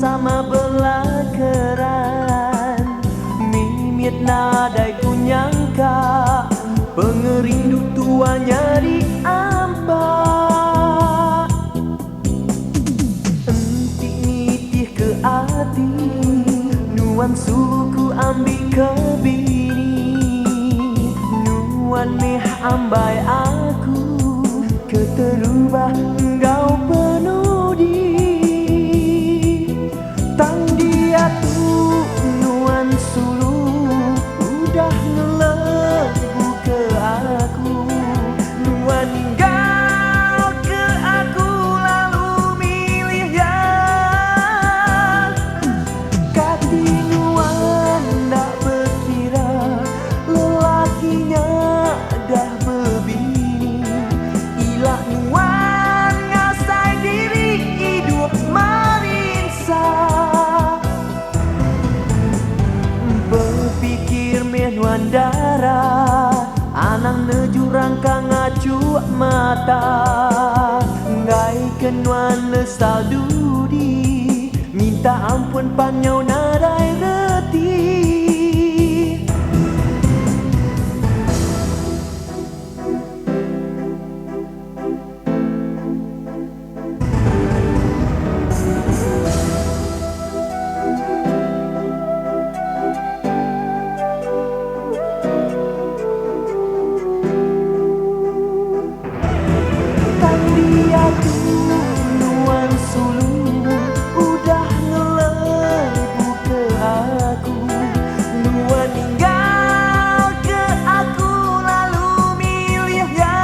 sama belakeran. Mimit nadai ku nyangka, pengerindu tuanya diampak. Entik nitih ke hati, nuan suku ambil ke bini. Nuan meh ambai aku, keterubah engkau penudi. Tang dia tu nuan sulu, udah ngelebu ke aku. Nuan ninggal ke aku, lalu milih ya. Kati nuan tak berkira, lelakinya dah berbini. Ilah nuan ngasai diri, hidup marinsa. Berpikir menuan darah, anang nejurang kang ngacu mata. Ngai kenuan lesal dudi, minta ampun panyau nadai reti. Dia tu nuan sulu, udah ngelebu ke aku. Nuan ninggal ke aku, lalu milih ya.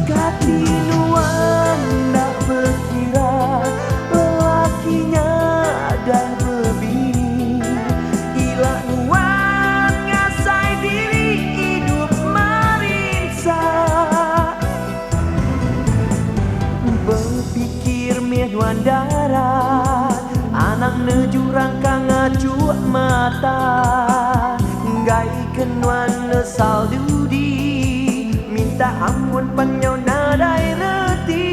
Kati nuan tak berkira, lelakinya dah berbini. Ilah nuan ngasai diri, hidup marinsa. Berpikir menuan darah, anak nejurang kang ngacu mata. Ngai kenuan lesal dudi, minta ampun panyau nadai reti.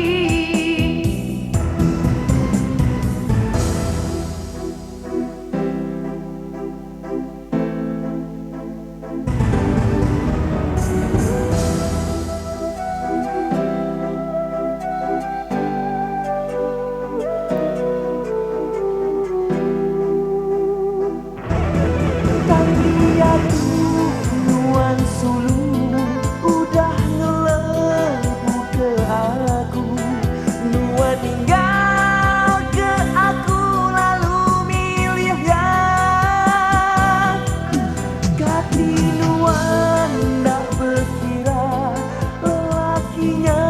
Dia tu nuan sulu, udah ngelebu ke aku. Nuan ninggal ke aku, lalu milih ya. Kati nuan tak berkira, lelakinya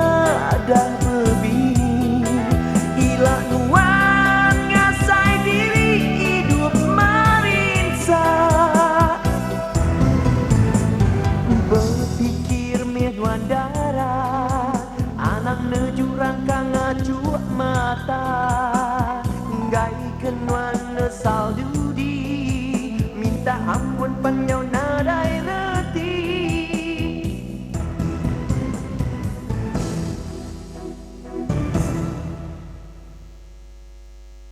dah berbini. Ilah nuan ngasai diri, hidup marinsa. Berpikir menuan darah, anak nejurang kang ngacu mata.